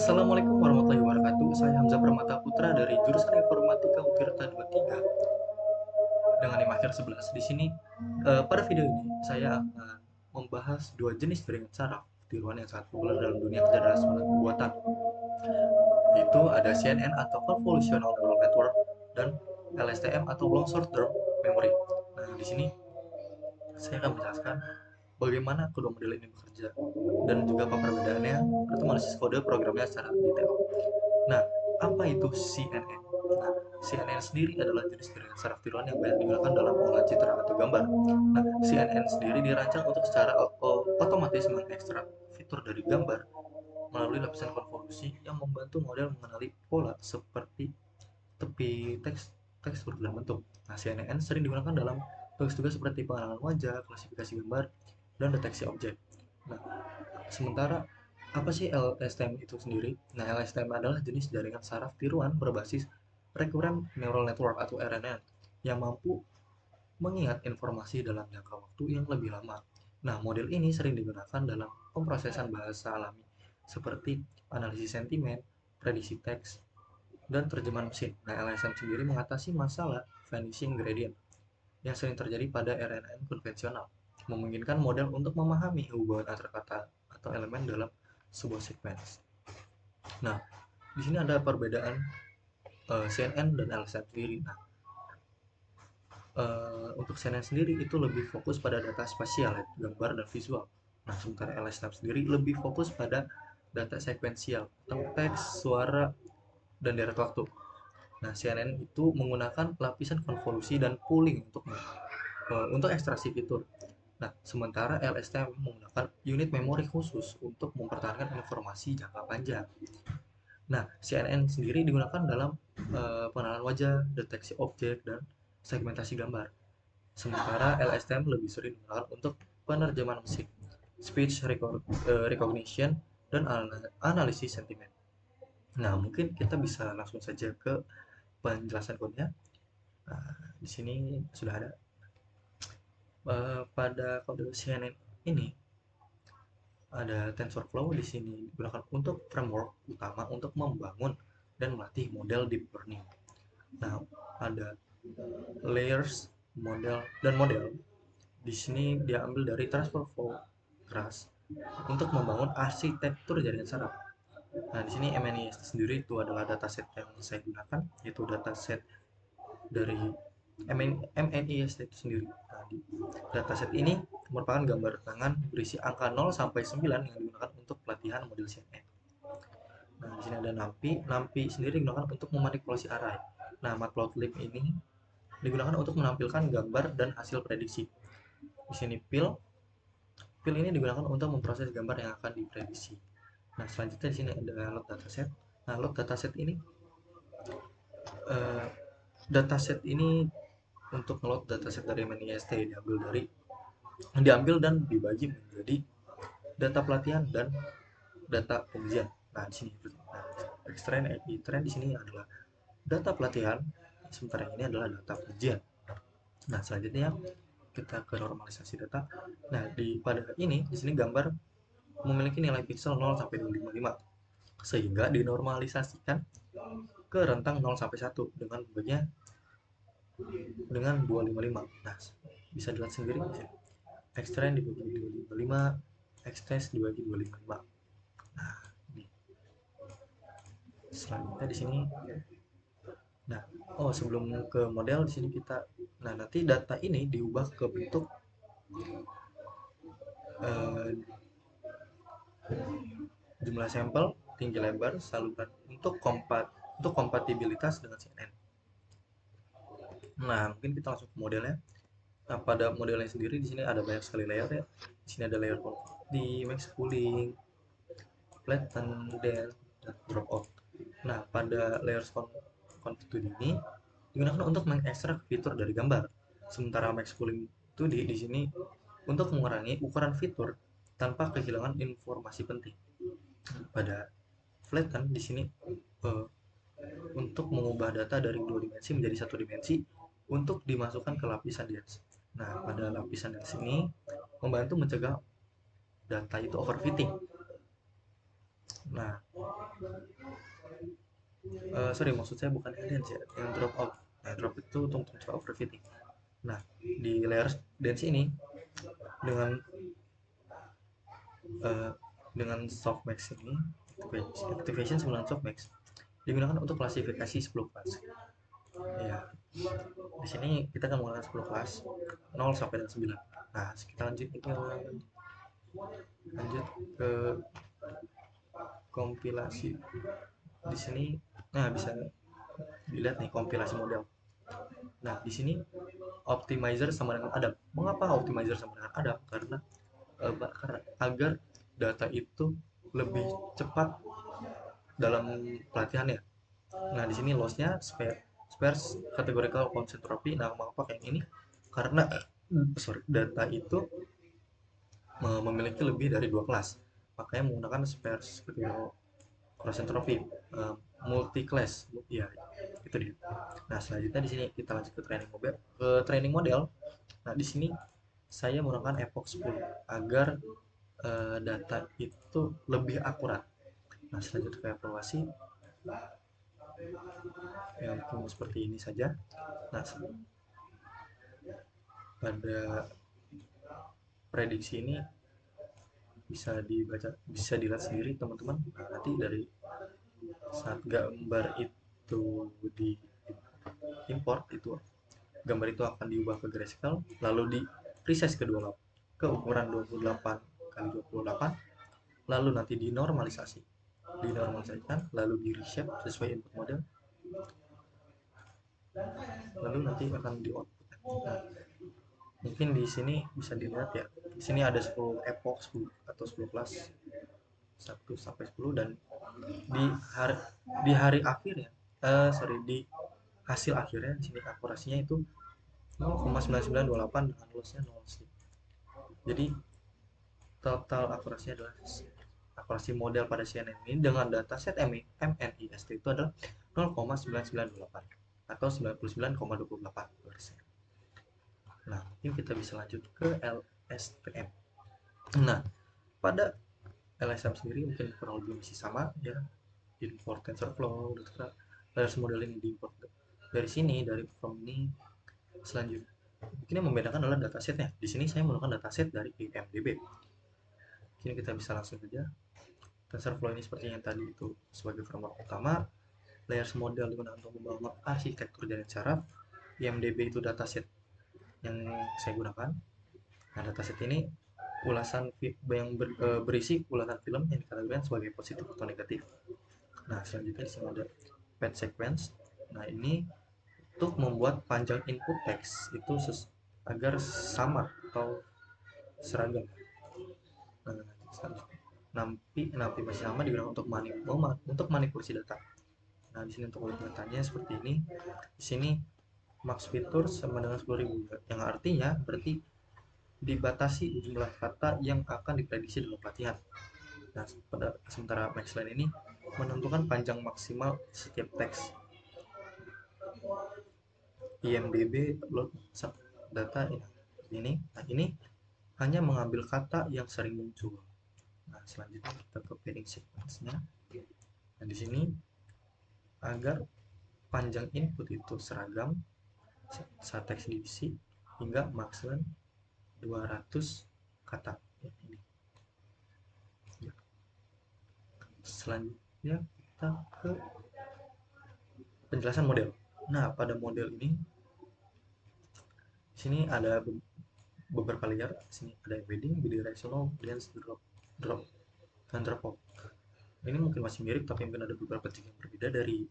Assalamualaikum warahmatullahi wabarakatuh. Saya Hamzah Permata Putra dari jurusan Informatika Untirta 23 dengan NIM akhir 11. Di sini pada video ini saya akan membahas dua jenis jaringan saraf tiruan yang sangat populer dalam dunia kecerdasan buatan, yaitu ada CNN atau Convolutional Neural Network dan LSTM atau Long Short Term Memory. Nah, di sini saya akan menjelaskan bagaimana kedua model ini bekerja dan juga apa perbedaannya atau analisis kode programnya secara detail. Nah, apa itu CNN? Nah, CNN sendiri adalah jenis jaringan saraf tiruan yang banyak digunakan dalam pengolahan citra atau gambar. Nah, CNN sendiri dirancang untuk secara otomatis mengekstrak fitur dari gambar melalui lapisan konvolusi yang membantu model mengenali pola seperti tepi teks, tekstur dan bentuk. Nah, CNN sering digunakan dalam tugas-tugas seperti pengenalan wajah, klasifikasi gambar, dan deteksi objek. Nah, sementara apa sih LSTM itu sendiri? Nah, LSTM adalah jenis jaringan saraf tiruan berbasis Recurrent Neural Network atau RNN yang mampu mengingat informasi dalam jangka waktu yang lebih lama. Nah, model ini sering digunakan dalam pemrosesan bahasa alami seperti analisis sentimen, prediksi teks, dan terjemahan mesin. Nah, LSM sendiri mengatasi masalah vanishing gradient yang sering terjadi pada RNN konvensional, memungkinkan model untuk memahami hubungan antar kata atau elemen dalam sebuah sequence. Nah, di sini ada perbedaan CNN dan LSM sendiri. Nah, untuk CNN sendiri itu lebih fokus pada data spasial, ya, gambar dan visual. Nah, sementara LSM sendiri lebih fokus pada data sekuensial, teks, suara, dan deret waktu. Nah, CNN itu menggunakan lapisan konvolusi dan pooling untuk ekstraksi fitur. Nah, sementara LSTM menggunakan unit memori khusus untuk mempertahankan informasi jangka panjang. Nah, CNN sendiri digunakan dalam pengenalan wajah, deteksi objek, dan segmentasi gambar. Sementara LSTM lebih sering digunakan untuk penerjemahan mesin, speech recognition, dan analisis sentimen. Nah, mungkin kita bisa langsung saja ke penjelasan kodenya. Nah, di sini sudah ada. Pada kode CNN ini ada TensorFlow di sini digunakan untuk framework utama untuk membangun dan melatih model deep learning. Nah, ada layers, model, dan model. Di sini dia ambil dari TensorFlow keras untuk membangun arsitektur jaringan saraf. Nah, di sini MNIST sendiri itu adalah dataset yang saya gunakan, yaitu dataset dari MNIST itu sendiri. Nah, di dataset ini merupakan gambar tangan berisi angka 0 sampai 9 yang digunakan untuk pelatihan model CNN. Nah, di sini ada NumPy. NumPy sendiri digunakan untuk memanipulasi array. Nah, Matplotlib ini digunakan untuk menampilkan gambar dan hasil prediksi. Di sini Pil. Pil ini digunakan untuk memproses gambar yang akan diprediksi. Nah, selanjutnya di sini ada load dataset. Nah, load dataset ini eh, dataset ini untuk load dataset dari MNIST diambil dan dibagi menjadi data pelatihan dan data pengujian. Nah, di sini Xtrain, Train di sini adalah data pelatihan, sementara ini adalah data pengujian. Nah, selanjutnya kita ke normalisasi data. Nah, pada ini di sini gambar memiliki nilai pixel 0 sampai 255 sehingga dinormalisasikan ke rentang 0 sampai 1 dengan bagian dengan 255. Nah, bisa dilihat sendiri di sini. Extend dibagi 255, extend dibagi 255. Nah, ini. Selanjutnya di sini. Nah, sebelum ke model di sini nanti data ini diubah ke bentuk eh, jumlah sampel, tinggi lebar, saluran untuk kompatibilitas dengan CNN. Nah, mungkin kita langsung ke modelnya. Nah, pada modelnya sendiri di sini ada banyak sekali layer ya. Di sini ada layer di max pooling, flatten, dan drop out. Nah, pada layer convoluted ini digunakan untuk mengekstrak fitur dari gambar. Sementara max pooling 2D di sini untuk mengurangi ukuran fitur tanpa kehilangan informasi penting. Pada flatten di sini uh, untuk mengubah data dari dua dimensi menjadi satu dimensi untuk dimasukkan ke lapisan dense. Nah, pada lapisan dense ini membantu mencegah data itu overfitting. Nah, Sorry, maksud saya bukan dance ya, yang drop out. Nah, drop itu untuk coba overfitting. Nah, di layer dance ini dengan uh, dengan softmax ini, activation 9 softmax digunakan untuk klasifikasi 10 kelas. Ya, di sini kita akan menggunakan 10 kelas 0 sampai dengan 9. Nah, kita lanjut ke kompilasi. Di sini nah bisa dilihat nih kompilasi model. Nah, di sini optimizer sama dengan Adam. Mengapa optimizer sama dengan Adam? Karena agar data itu lebih cepat dalam pelatihannya. Nah, di sini lossnya sparse categorical concentraphy. Nah, mengapa kayak ini? Karena data itu memiliki lebih dari dua kelas, makanya menggunakan sparse categorical concentraphy multi class. Ya, itu dia. Nah, selanjutnya di sini kita lanjut ke training model. Nah, di sini saya menggunakan epoch 10 agar data itu lebih akurat. Nah, selanjutnya ke evaluasi yang seperti ini saja. Nah, pada prediksi ini bisa dilihat sendiri teman-teman. Nah, nanti dari saat gambar itu di import, itu gambar itu akan diubah ke grayscale, lalu di resize ke ukuran 28 kali 28, lalu nanti dinormalisasikan, lalu di reshape sesuai input model, lalu nanti akan di output. Nah, mungkin di sini bisa dilihat ya, di sini ada 10 epoch 10 atau 10 kelas 1 sampai 10, dan di hari akhir ya, di hasil akhirnya di sini akurasinya itu 0,9928 dengan lossnya 0 sih. Jadi total akurasinya adalah akurasi model pada CNN ini dengan dataset MNIST itu adalah 0,9928 atau 99,28%. Nah, mungkin kita bisa lanjut ke LSTM. Nah, pada LSTM sendiri mungkin kurang lebih masih sama ya, import TensorFlow, layers model ini diimport dari sini, dari form ini. Selanjutnya mungkin yang membedakan adalah datasetnya. Di sini saya menggunakan dataset dari IMDb. Kini kita bisa langsung saja. TensorFlow ini seperti yang tadi itu sebagai framework utama, layers model digunakan untuk membangun arsitektur jaringan saraf, IMDb itu dataset yang saya gunakan. Nah, dataset ini berisi ulasan film yang dikategorikan sebagai positif atau negatif. Nah, selanjutnya di sini ada path sequence. Nah, ini untuk membuat panjang input teks itu agar sama atau seragam. Nah, nanti masih sama digunakan untuk manipulasi data. Nah, di sini untuk datanya seperti ini. Di sini max fitur sama dengan 10.000, yang artinya berarti dibatasi jumlah kata yang akan diprediksi dalam pelatihan. Nah, sementara maxline ini menentukan panjang maksimal setiap teks. IMDb load data ini. Nah, ini hanya mengambil kata yang sering muncul. Nah, selanjutnya kita ke padding sequence-nya. Nah, di sini agar panjang input itu seragam saat teks diisi hingga maksimal 200 kata. Ini. Selanjutnya kita ke penjelasan model. Nah, pada model ini sini ada beberapa layer. Sini ada embedding, bidirectional, dense, drop, dan drop off. Ini mungkin masih mirip, tapi mungkin ada beberapa titik yang berbeda dari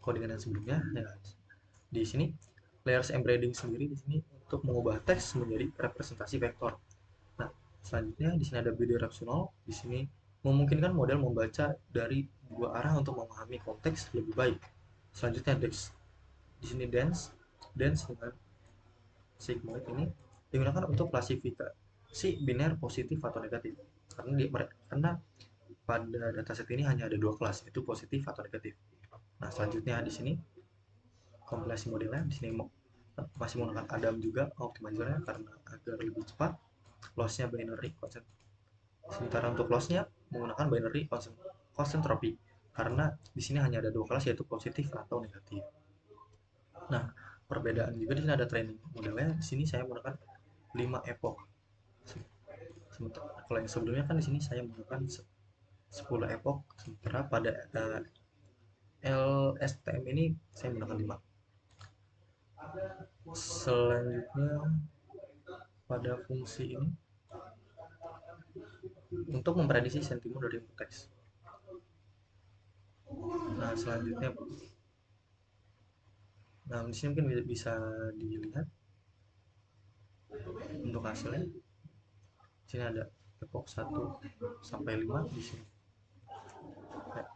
codingan yang sebelumnya. Ya, di sini layers embedding sendiri di sini untuk mengubah teks menjadi representasi vektor. Nah, selanjutnya di sini ada bidirectional. Di sini memungkinkan model membaca dari dua arah untuk memahami konteks lebih baik. Selanjutnya di sini dense dengan sigmoid ini digunakan untuk klasifikasi biner positif atau negatif. Karena pada dataset ini hanya ada dua kelas, yaitu positif atau negatif. Nah, selanjutnya di sini kompilasi modelnya di sini masih menggunakan Adam juga optimizernya karena agar lebih cepat. Lossnya binary constant. Sementara untuk lossnya menggunakan binary concentropy karena di sini hanya ada dua kelas, yaitu positif atau negatif. Nah, perbedaan juga di sini ada training modelnya. Di sini saya menggunakan 5 epoch. Sementara kalau yang sebelumnya kan di sini saya menggunakan 10 epoch, sementara pada LSTM ini saya menggunakan 5. Selanjutnya pada fungsi ini untuk memprediksi sentimen dari input teks. Nah, selanjutnya di sini mungkin bisa dilihat untuk hasilnya. Di sini ada epoch 1 sampai 5 di sini. Ya.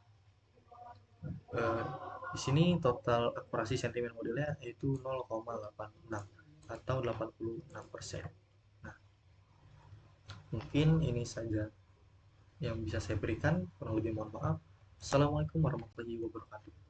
Di sini total akurasi sentimen modelnya yaitu 0,86 atau 86%. Nah, mungkin ini saja yang bisa saya berikan. Kurang lebih mohon maaf. Assalamualaikum warahmatullahi wabarakatuh.